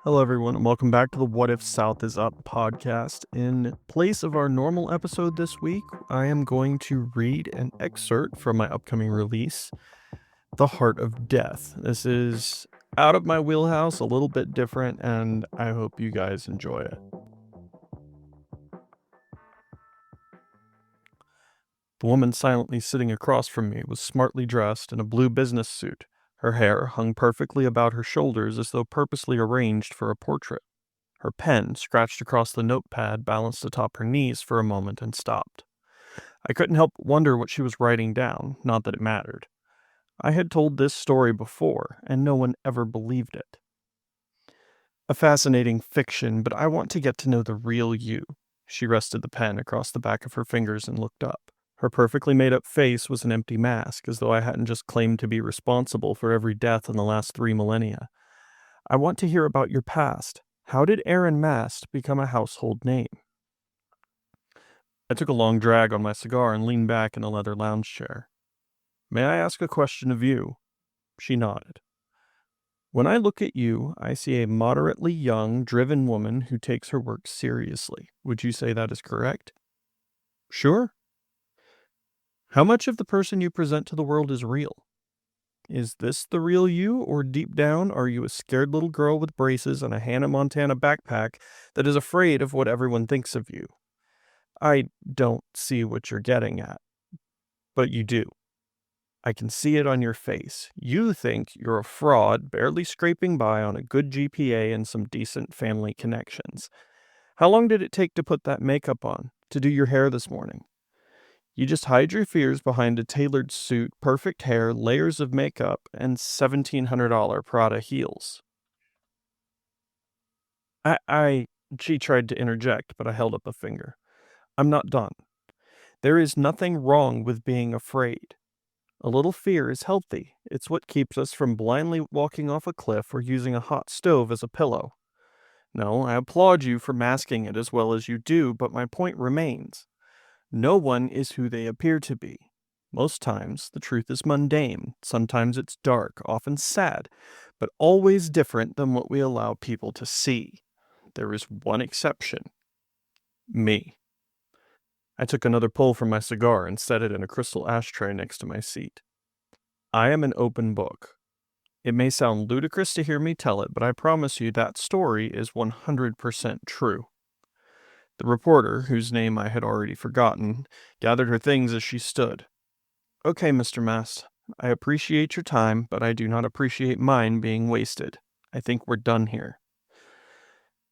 Hello, everyone, and welcome back to the What If South is Up podcast. In place of our normal episode this week, I am going to read an excerpt from my upcoming release, The Heart of Death. This is out of my wheelhouse, a little bit different, and I hope you guys enjoy it. The woman silently sitting across from me was smartly dressed in a blue business suit. Her hair hung perfectly about her shoulders as though purposely arranged for a portrait. Her pen, scratched across the notepad, balanced atop her knees for a moment and stopped. I couldn't help but wonder what she was writing down, not that it mattered. I had told this story before, and no one ever believed it. A fascinating fiction, but I want to get to know the real you. She rested the pen across the back of her fingers and looked up. Her perfectly made-up face was an empty mask, as though I hadn't just claimed to be responsible for every death in the last 3 millennia. I want to hear about your past. How did Aeron Mast become a household name? I took a long drag on my cigar and leaned back in the leather lounge chair. May I ask a question of you? She nodded. When I look at you, I see a moderately young, driven woman who takes her work seriously. Would you say that is correct? Sure. How much of the person you present to the world is real? Is this the real you, or deep down are you a scared little girl with braces and a Hannah Montana backpack that is afraid of what everyone thinks of you? I don't see what you're getting at, but you do. I can see it on your face. You think you're a fraud, barely scraping by on a good GPA and some decent family connections. How long did it take to put that makeup on, to do your hair this morning? You just hide your fears behind a tailored suit, perfect hair, layers of makeup, and $1,700 Prada heels. She tried to interject, but I held up a finger. I'm not done. There is nothing wrong with being afraid. A little fear is healthy. It's what keeps us from blindly walking off a cliff or using a hot stove as a pillow. No, I applaud you for masking it as well as you do, but my point remains. No one is who they appear to be. Most times, the truth is mundane. Sometimes it's dark, often sad, but always different than what we allow people to see. There is one exception. Me. I took another pull from my cigar and set it in a crystal ashtray next to my seat. I am an open book. It may sound ludicrous to hear me tell it, but I promise you that story is 100% true. The reporter, whose name I had already forgotten, gathered her things as she stood. Okay, Mr. Mast, I appreciate your time, but I do not appreciate mine being wasted. I think we're done here.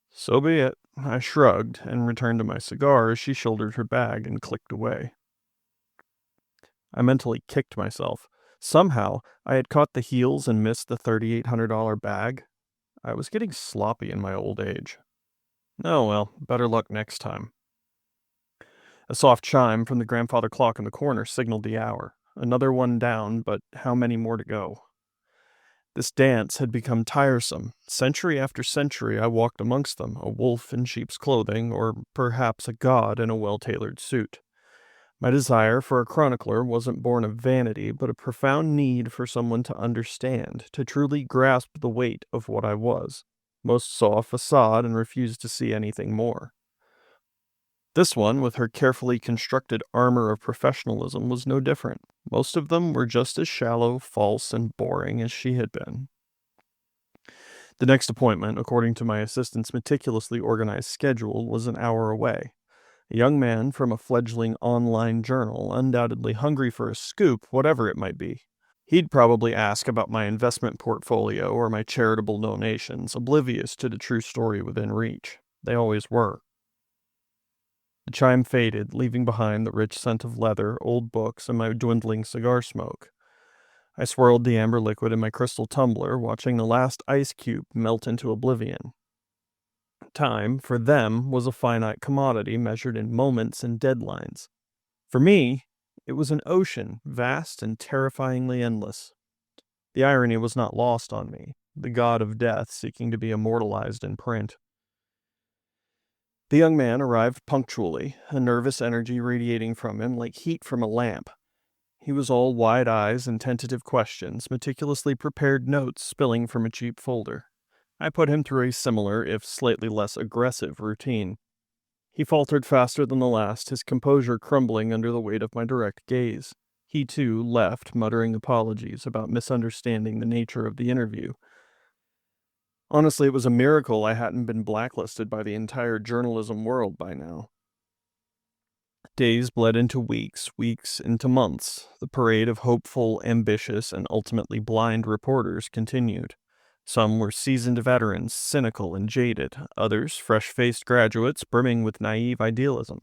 So be it. I shrugged and returned to my cigar as she shouldered her bag and clicked away. I mentally kicked myself. Somehow, I had caught the heels and missed the $3,800 bag. I was getting sloppy in my old age. Oh well, better luck next time. A soft chime from the grandfather clock in the corner signaled the hour. Another one down, but how many more to go? This dance had become tiresome. Century after century I walked amongst them, a wolf in sheep's clothing, or perhaps a god in a well-tailored suit. My desire for a chronicler wasn't born of vanity, but a profound need for someone to understand, to truly grasp the weight of what I was. Most saw a facade and refused to see anything more. This one, with her carefully constructed armor of professionalism, was no different. Most of them were just as shallow, false, and boring as she had been. The next appointment, according to my assistant's meticulously organized schedule, was an hour away. A young man from a fledgling online journal, undoubtedly hungry for a scoop, whatever it might be. He'd probably ask about my investment portfolio or my charitable donations, oblivious to the true story within reach. They always were. The chime faded, leaving behind the rich scent of leather, old books, and my dwindling cigar smoke. I swirled the amber liquid in my crystal tumbler, watching the last ice cube melt into oblivion. Time, for them, was a finite commodity measured in moments and deadlines. For me, it was an ocean, vast and terrifyingly endless. The irony was not lost on me, the god of death seeking to be immortalized in print. The young man arrived punctually, a nervous energy radiating from him like heat from a lamp. He was all wide eyes and tentative questions, meticulously prepared notes spilling from a cheap folder. I put him through a similar, if slightly less aggressive, routine. He faltered faster than the last, his composure crumbling under the weight of my direct gaze. He, too, left, muttering apologies about misunderstanding the nature of the interview. Honestly, it was a miracle I hadn't been blacklisted by the entire journalism world by now. Days bled into weeks, weeks into months. The parade of hopeful, ambitious, and ultimately blind reporters continued. Some were seasoned veterans, cynical and jaded, others fresh-faced graduates brimming with naive idealism.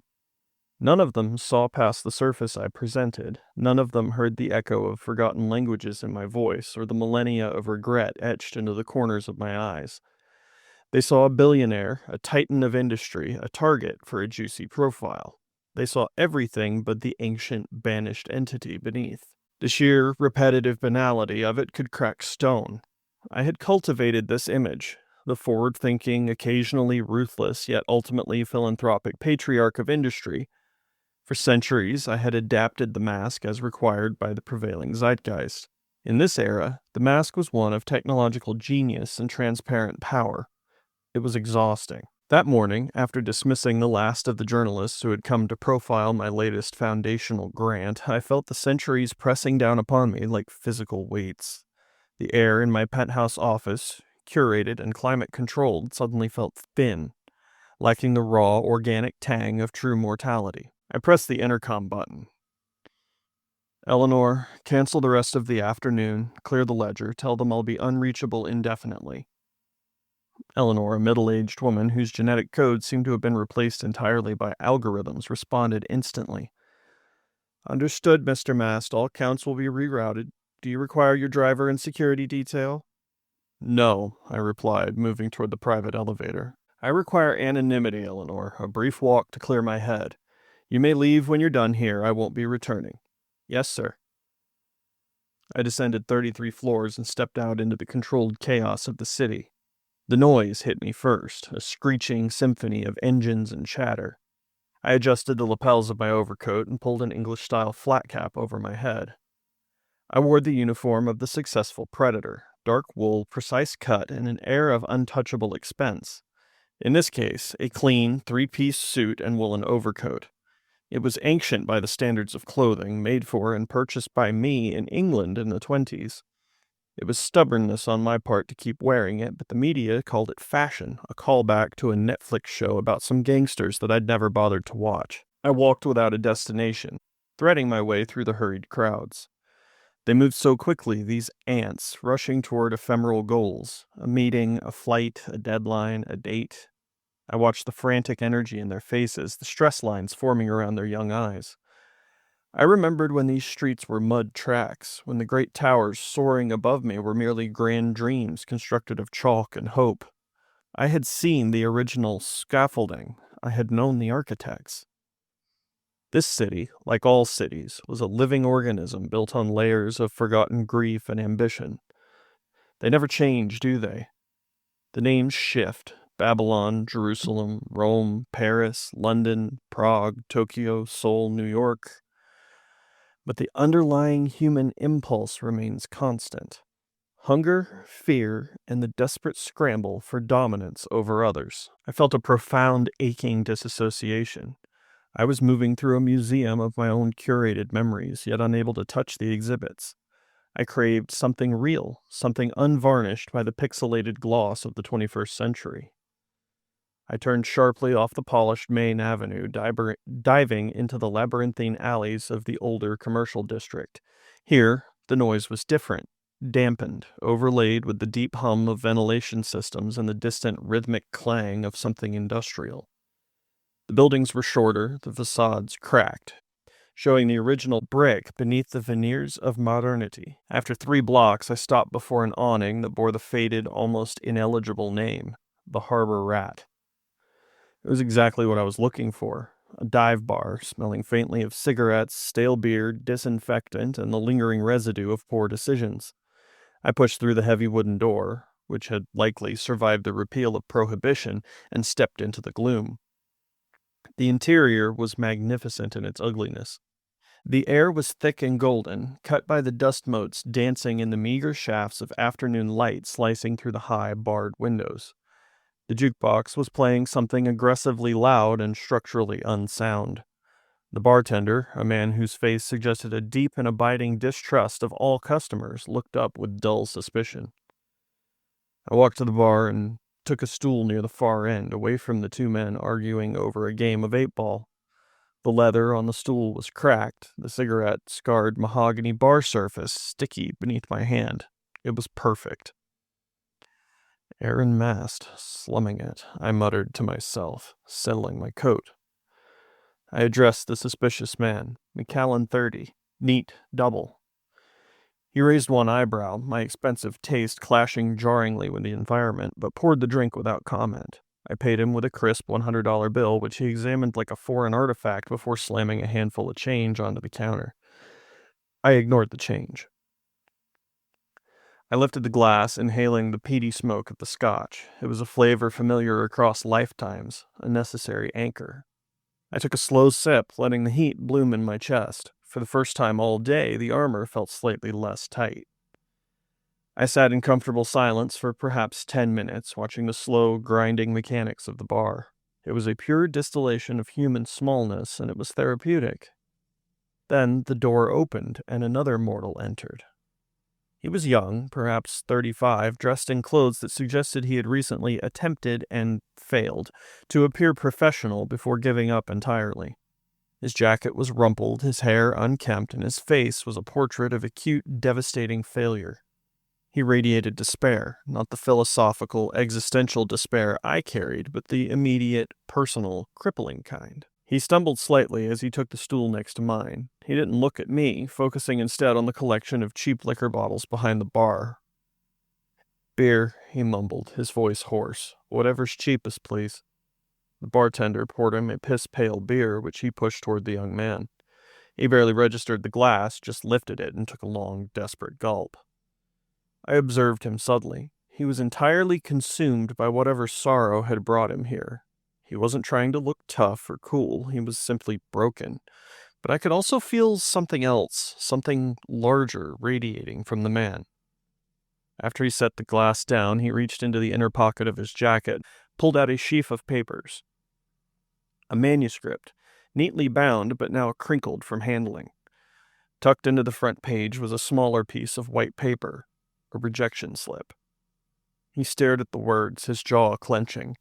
None of them saw past the surface I presented. None of them heard the echo of forgotten languages in my voice or the millennia of regret etched into the corners of my eyes. They saw a billionaire, a titan of industry, a target for a juicy profile. They saw everything but the ancient, banished entity beneath. The sheer, repetitive banality of it could crack stone. I had cultivated this image, the forward-thinking, occasionally ruthless, yet ultimately philanthropic patriarch of industry. For centuries, I had adapted the mask as required by the prevailing zeitgeist. In this era, the mask was one of technological genius and transparent power. It was exhausting. That morning, after dismissing the last of the journalists who had come to profile my latest foundational grant, I felt the centuries pressing down upon me like physical weights. The air in my penthouse office, curated and climate-controlled, suddenly felt thin, lacking the raw, organic tang of true mortality. I pressed the intercom button. "Eleanor, cancel the rest of the afternoon, clear the ledger, tell them I'll be unreachable indefinitely." Eleanor, a middle-aged woman whose genetic code seemed to have been replaced entirely by algorithms, responded instantly. "Understood, Mr. Mast. All counts will be rerouted. Do you require your driver and security detail?" "No," I replied, moving toward the private elevator. "I require anonymity, Eleanor, a brief walk to clear my head. You may leave when you're done here. I won't be returning." "Yes, sir." I descended 33 floors and stepped out into the controlled chaos of the city. The noise hit me first, a screeching symphony of engines and chatter. I adjusted the lapels of my overcoat and pulled an English-style flat cap over my head. I wore the uniform of the successful predator, dark wool, precise cut, and an air of untouchable expense. In this case, a clean, three-piece suit and woolen overcoat. It was ancient by the standards of clothing, made for and purchased by me in England in the 20s. It was stubbornness on my part to keep wearing it, but the media called it fashion, a callback to a Netflix show about some gangsters that I'd never bothered to watch. I walked without a destination, threading my way through the hurried crowds. They moved so quickly, these ants, rushing toward ephemeral goals, a meeting, a flight, a deadline, a date. I watched the frantic energy in their faces, the stress lines forming around their young eyes. I remembered when these streets were mud tracks, when the great towers soaring above me were merely grand dreams constructed of chalk and hope. I had seen the original scaffolding. I had known the architects. This city, like all cities, was a living organism built on layers of forgotten grief and ambition. They never change, do they? The names shift. Babylon, Jerusalem, Rome, Paris, London, Prague, Tokyo, Seoul, New York. But the underlying human impulse remains constant. Hunger, fear, and the desperate scramble for dominance over others. I felt a profound, aching disassociation. I was moving through a museum of my own curated memories, yet unable to touch the exhibits. I craved something real, something unvarnished by the pixelated gloss of the 21st century. I turned sharply off the polished main avenue, diving into the labyrinthine alleys of the older commercial district. Here, the noise was different, dampened, overlaid with the deep hum of ventilation systems and the distant rhythmic clang of something industrial. The buildings were shorter, the facades cracked, showing the original brick beneath the veneers of modernity. After 3 blocks, I stopped before an awning that bore the faded, almost ineligible name, the Harbor Rat. It was exactly what I was looking for. A dive bar, smelling faintly of cigarettes, stale beer, disinfectant, and the lingering residue of poor decisions. I pushed through the heavy wooden door, which had likely survived the repeal of Prohibition, and stepped into the gloom. The interior was magnificent in its ugliness. The air was thick and golden, cut by the dust motes dancing in the meager shafts of afternoon light slicing through the high, barred windows. The jukebox was playing something aggressively loud and structurally unsound. The bartender, a man whose face suggested a deep and abiding distrust of all customers, looked up with dull suspicion. I walked to the bar and took a stool near the far end, away from the two men arguing over a game of 8-ball. The leather on the stool was cracked, the cigarette-scarred mahogany bar surface sticky beneath my hand. It was perfect. Aeron Mast, slumming it, I muttered to myself, settling my coat. I addressed the suspicious man, McAllen 30, neat, double. He raised one eyebrow, my expensive taste clashing jarringly with the environment, but poured the drink without comment. I paid him with a crisp $100 bill, which he examined like a foreign artifact before slamming a handful of change onto the counter. I ignored the change. I lifted the glass, inhaling the peaty smoke of the scotch. It was a flavor familiar across lifetimes, a necessary anchor. I took a slow sip, letting the heat bloom in my chest. For the first time all day, the armor felt slightly less tight. I sat in comfortable silence for perhaps 10 minutes, watching the slow, grinding mechanics of the bar. It was a pure distillation of human smallness, and it was therapeutic. Then the door opened, and another mortal entered. He was young, perhaps 35, dressed in clothes that suggested he had recently attempted and failed to appear professional before giving up entirely. His jacket was rumpled, his hair unkempt, and his face was a portrait of acute, devastating failure. He radiated despair, not the philosophical, existential despair I carried, but the immediate, personal, crippling kind. He stumbled slightly as he took the stool next to mine. He didn't look at me, focusing instead on the collection of cheap liquor bottles behind the bar. "Beer," he mumbled, his voice hoarse. "Whatever's cheapest, please." The bartender poured him a piss-pale beer, which he pushed toward the young man. He barely registered the glass, just lifted it and took a long, desperate gulp. I observed him subtly. He was entirely consumed by whatever sorrow had brought him here. He wasn't trying to look tough or cool, he was simply broken. But I could also feel something else, something larger radiating from the man. After he set the glass down, he reached into the inner pocket of his jacket, pulled out a sheaf of papers. A manuscript, neatly bound but now crinkled from handling. Tucked into the front page was a smaller piece of white paper, a rejection slip. He stared at the words, his jaw clenching.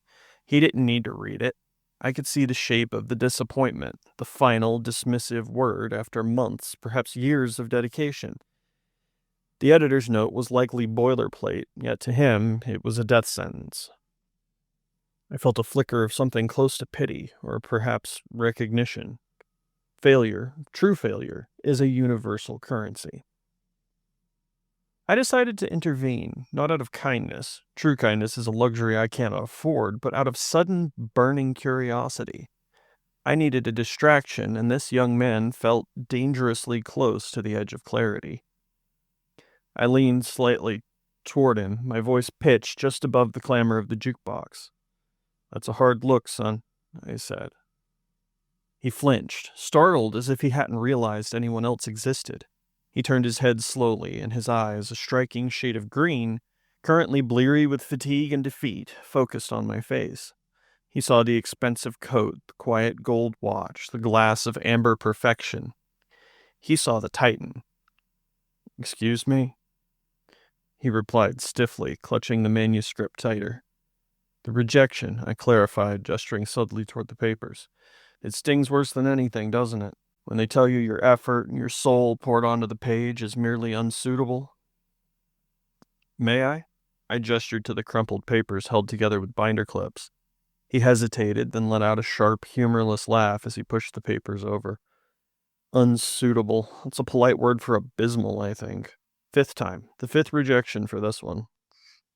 He didn't need to read it. I could see the shape of the disappointment, the final, dismissive word after months, perhaps years of dedication. The editor's note was likely boilerplate, yet to him it was a death sentence. I felt a flicker of something close to pity, or perhaps recognition. Failure, true failure, is a universal currency. I decided to intervene, not out of kindness. True kindness is a luxury I cannot afford, but out of sudden, burning curiosity. I needed a distraction, and this young man felt dangerously close to the edge of clarity. I leaned slightly toward him, my voice pitched just above the clamor of the jukebox. "That's a hard look, son," I said. He flinched, startled as if he hadn't realized anyone else existed. He turned his head slowly, and his eyes, a striking shade of green, currently bleary with fatigue and defeat, focused on my face. He saw the expensive coat, the quiet gold watch, the glass of amber perfection. He saw the Titan. "Excuse me?" he replied stiffly, clutching the manuscript tighter. "The rejection," I clarified, gesturing subtly toward the papers. "It stings worse than anything, doesn't it? When they tell you your effort and your soul poured onto the page is merely unsuitable." "May I?" I gestured to the crumpled papers held together with binder clips. He hesitated, then let out a sharp, humorless laugh as he pushed the papers over. "Unsuitable. That's a polite word for abysmal, I think. Fifth time. The fifth rejection for this one."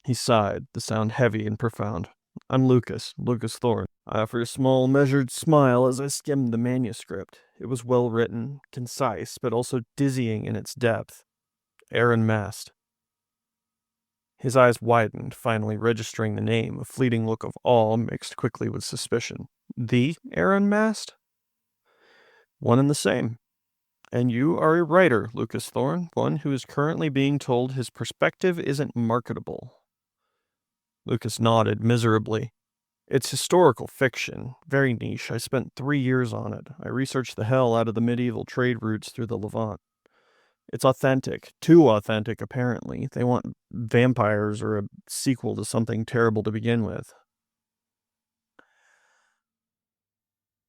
He sighed, the sound heavy and profound. "I'm Lucas Thorne." I offered a small, measured smile as I skimmed the manuscript. It was well written, concise, but also dizzying in its depth. Aeron Mast. His eyes widened, finally registering the name, a fleeting look of awe mixed quickly with suspicion. "The Aeron Mast?" "One and the same." And you are a writer, Lucas Thorne, one who is currently being told his perspective isn't marketable. Lucas nodded miserably. It's historical fiction, very niche. I spent 3 years on it. I researched the hell out of the medieval trade routes through the Levant. It's authentic, too authentic apparently. They want vampires or a sequel to something terrible to begin with.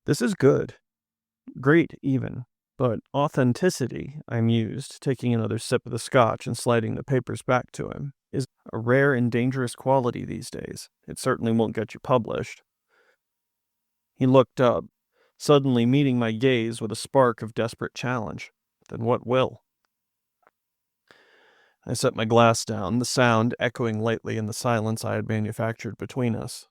This is good. Great, even. But authenticity, I mused, taking another sip of the scotch and sliding the papers back to him, is a rare and dangerous quality these days. It certainly won't get you published. He looked up, suddenly meeting my gaze with a spark of desperate challenge. Then what will? I set my glass down, the sound echoing lightly in the silence I had manufactured between us.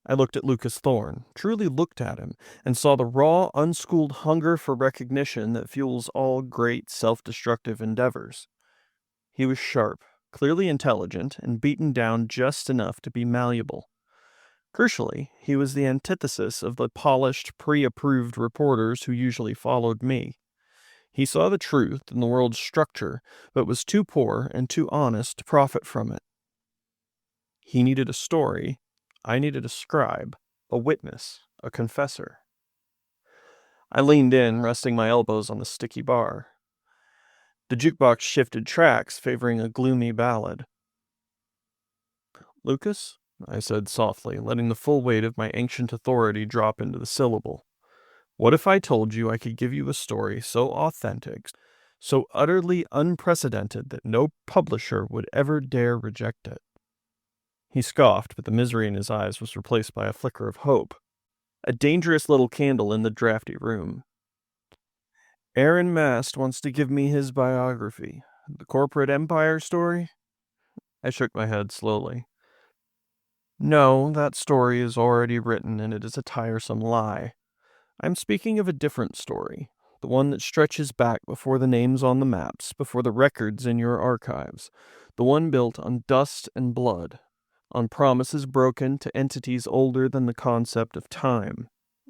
I looked at Lucas Thorne, truly looked at him, and saw the raw, unschooled hunger for recognition that fuels all great self-destructive endeavors. He was sharp, clearly intelligent, and beaten down just enough to be malleable. Crucially, he was the antithesis of the polished, pre-approved reporters who usually followed me. He saw the truth in the world's structure, but was too poor and too honest to profit from it. He needed a story. I needed a scribe, a witness, a confessor. I leaned in, resting my elbows on the sticky bar. The jukebox shifted tracks, favoring a gloomy ballad. Lucas, I said softly, letting the full weight of my ancient authority drop into the syllable. What if I told you I could give you a story so authentic, so utterly unprecedented that no publisher would ever dare reject it? He scoffed, but the misery in his eyes was replaced by a flicker of hope. A dangerous little candle in the drafty room. Aeron Mast wants to give me his biography. The corporate empire story? I shook my head slowly. No, that story is already written, and it is a tiresome lie. I'm speaking of a different story, the one that stretches back before the names on the maps, before the records in your archives, the one built on dust and blood, on promises broken to entities older than the concept of time.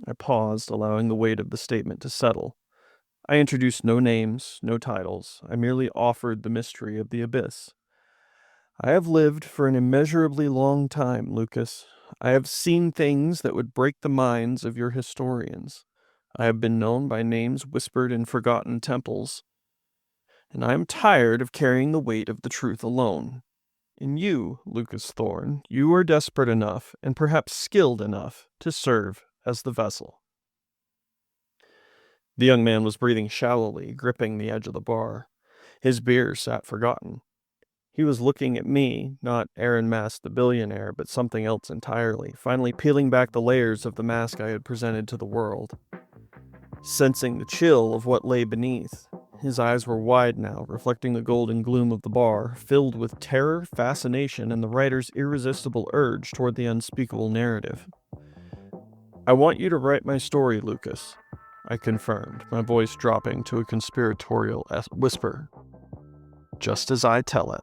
I paused, allowing the weight of the statement to settle. I introduced no names, no titles. I merely offered the mystery of the abyss. I have lived for an immeasurably long time, Lucas. I have seen things that would break the minds of your historians. I have been known by names whispered in forgotten temples. And I am tired of carrying the weight of the truth alone. And you, Lucas Thorne, you are desperate enough, and perhaps skilled enough, to serve as the vessel. The young man was breathing shallowly, gripping the edge of the bar. His beer sat forgotten. He was looking at me, not Aeron Mast the billionaire, but something else entirely, finally peeling back the layers of the mask I had presented to the world. Sensing the chill of what lay beneath, his eyes were wide now, reflecting the golden gloom of the bar, filled with terror, fascination, and the writer's irresistible urge toward the unspeakable narrative. I want you to write my story, Lucas, I confirmed, my voice dropping to a conspiratorial whisper. Just as I tell it.